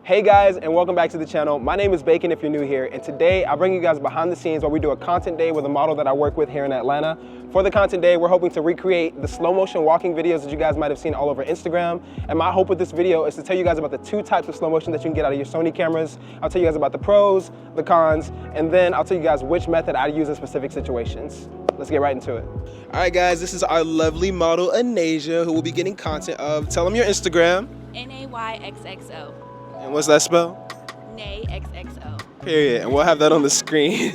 Hey guys, and welcome back to the channel. My name is Bacon if you're new here, and today I bring you guys behind the scenes where we do a content day with a model that I work with here in Atlanta. For the content day, we're hoping to recreate the slow motion walking videos that you guys might have seen all over Instagram. And my hope with this video is to tell you guys about the two types of slow motion that you can get out of your Sony cameras. I'll tell you guys about the pros, the cons, and then I'll tell you guys which method I use in specific situations. Let's get right into it. All right guys, this is our lovely model, Anasia, who will be getting content of. Tell them your Instagram. NAYXXO. And what's that spell? Nay XXO. Period. And we'll have that on the screen.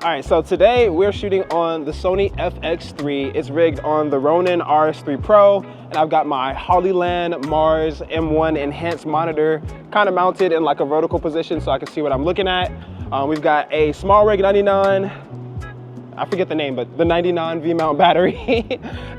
All right, so today we're shooting on the Sony FX3. It's rigged on the Ronin RS3 Pro, and I've got my Hollyland Mars M1 enhanced monitor kind of mounted in like a vertical position so I can see what I'm looking at. We've got a small rig 99, I forget the name, but the 99 V-mount battery.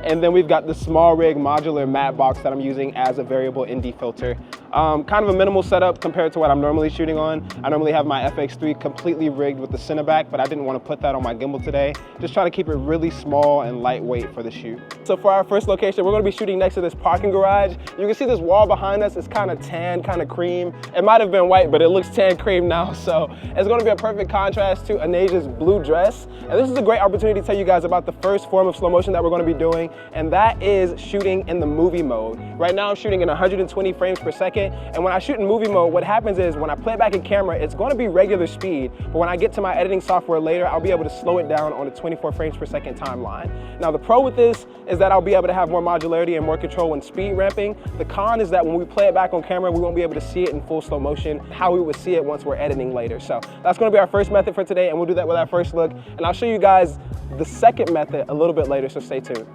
And then we've got the small rig modular matte box that I'm using as a variable ND filter. Kind of a minimal setup compared to what I'm normally shooting on. I normally have my FX3 completely rigged with the Cineback, but I didn't want to put that on my gimbal today. Just trying to keep it really small and lightweight for the shoot. So for our first location, we're going to be shooting next to this parking garage. You can see this wall behind us is kind of tan, kind of cream. It might have been white, but it looks tan cream now. So it's going to be a perfect contrast to Anasia's blue dress. And this is a great opportunity to tell you guys about the first form of slow motion that we're going to be doing, and that is shooting in the movie mode. Right now I'm shooting in 120 frames per second, and when I shoot in movie mode, what happens is when I play back in camera, it's going to be regular speed, but when I get to my editing software later, I'll be able to slow it down on a 24 frames per second timeline. Now the pro with this is that I'll be able to have more modularity and more control when speed ramping. The con is that when we play it back on camera, we won't be able to see it in full slow motion, how we would see it once we're editing later. So that's going to be our first method for today, and we'll do that with our first look, and I'll show you guys the second method a little bit later, so stay tuned.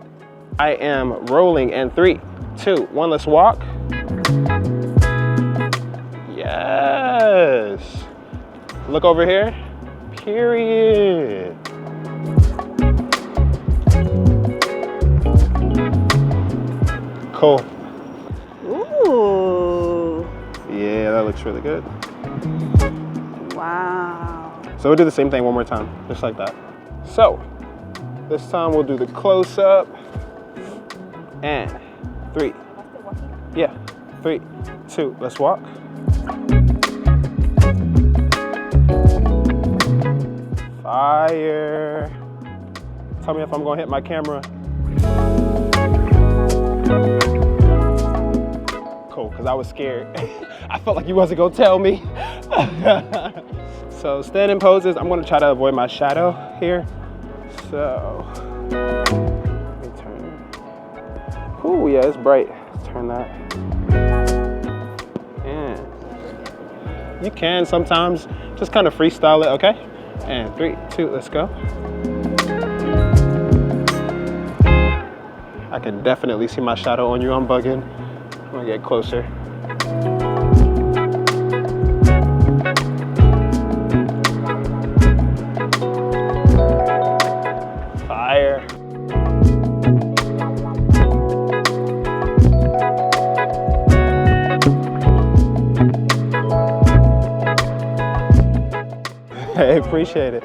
I am rolling in 3, 2, 1, let's walk. Yes. Look over here. Period. Cool. Ooh. Yeah, that looks really good. Wow. So we'll do the same thing one more time, just like that. So, this time we'll do the close-up. And 3. Yeah, 3, 2, let's walk. Fire. Tell me if I'm gonna hit my camera. Cool, because I was scared. I felt like you wasn't gonna tell me. So standing poses, I'm gonna try to avoid my shadow here. So, let me turn. Ooh, yeah, it's bright. Let's turn that. And you can sometimes just kind of freestyle it, okay? And 3, 2, let's go. I can definitely see my shadow on you. I'm bugging. I'm gonna get closer. Fire. Hey, appreciate it.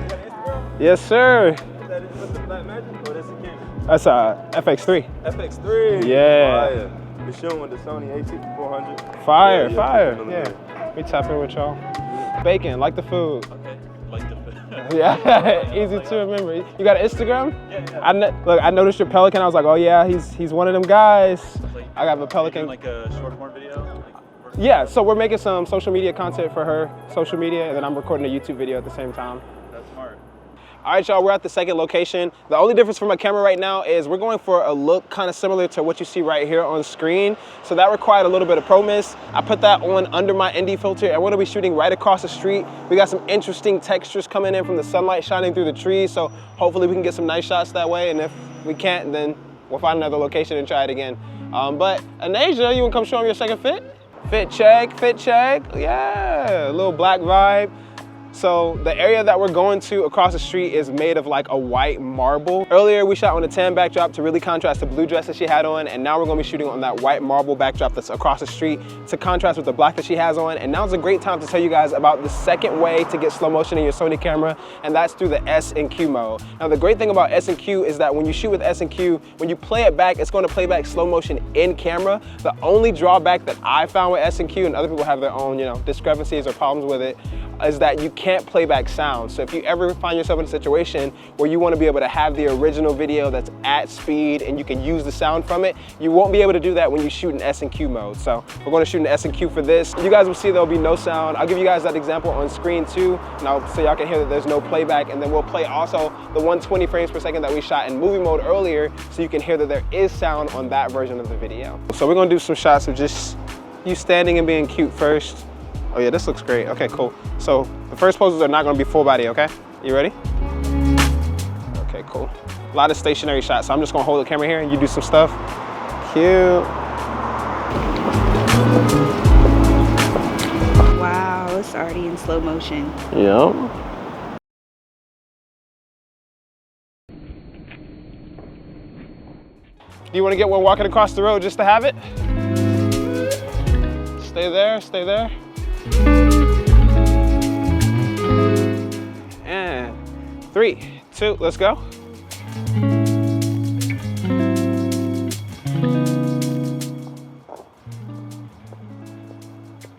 Yes, sir. That is with the black magic, or that's a camera? That's FX3. FX3. Yeah. Fire. You're shooting with the Sony AT400. Fire, Yeah, fire. yeah. Yeah. We tap in with y'all. Bacon, like the food. Okay, like the Yeah, easy to remember. You got an Instagram? Yeah. Look, I noticed your Pelican. I was like, oh yeah, he's one of them guys. Like, I got a Pelican. like a short form video? Yeah, so we're making some social media content for her social media, and then I'm recording a YouTube video at the same time. That's smart. All right, y'all, we're at the second location. The only difference for my camera right now is we're going for a look kind of similar to what you see right here on screen. So that required a little bit of pro mist. I put that on under my ND filter, and we're gonna be shooting right across the street. We got some interesting textures coming in from the sunlight shining through the trees, so hopefully we can get some nice shots that way, and if we can't, then we'll find another location and try it again. But Anasia, you wanna come show them your second fit? Fit check, yeah, a little black vibe. So the area that we're going to across the street is made of like a white marble. Earlier we shot on a tan backdrop to really contrast the blue dress that she had on, and now we're gonna be shooting on that white marble backdrop that's across the street to contrast with the black that she has on. And now's a great time to tell you guys about the second way to get slow motion in your Sony camera, and that's through the S&Q mode. Now the great thing about S&Q is that when you shoot with S&Q, when you play it back, it's gonna play back slow motion in camera. The only drawback that I found with S&Q, and other people have their own, discrepancies or problems with it, is that you can't play back sound. So if you ever find yourself in a situation where you want to be able to have the original video that's at speed and you can use the sound from it, you won't be able to do that when you shoot in S&Q mode. So we're going to shoot in S&Q for this. You guys will see there'll be no sound. I'll give you guys that example on screen too, so y'all can hear that there's no playback, and then we'll play also the 120 frames per second that we shot in movie mode earlier, so you can hear that there is sound on that version of the video. So we're going to do some shots of just you standing and being cute first. Oh yeah, this looks great. Okay, cool. So the first poses are not gonna be full body, okay? You ready? Okay, cool. A lot of stationary shots, so I'm just gonna hold the camera here and you do some stuff. Cute. Wow, it's already in slow motion. Yep. Do you wanna get one walking across the road just to have it? Stay there, stay there. And 3, 2, let's go.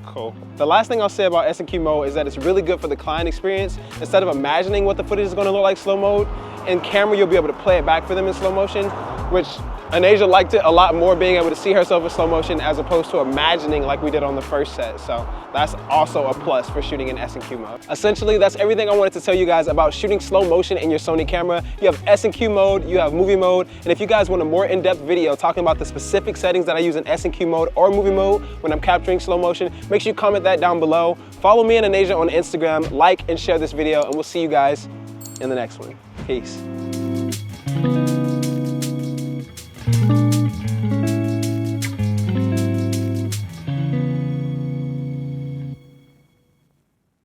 Cool. The last thing I'll say about S&Q mode is that it's really good for the client experience. Instead of imagining what the footage is gonna look like slow mode, in camera you'll be able to play it back for them in slow motion, which Anasia liked it a lot more, being able to see herself in slow motion as opposed to imagining like we did on the first set. So that's also a plus for shooting in S&Q mode. Essentially, that's everything I wanted to tell you guys about shooting slow motion in your Sony camera. You have S&Q mode, you have movie mode, and if you guys want a more in-depth video talking about the specific settings that I use in S&Q mode or movie mode when I'm capturing slow motion, make sure you comment that down below. Follow me and Anasia on Instagram, like and share this video, and we'll see you guys in the next one. Peace.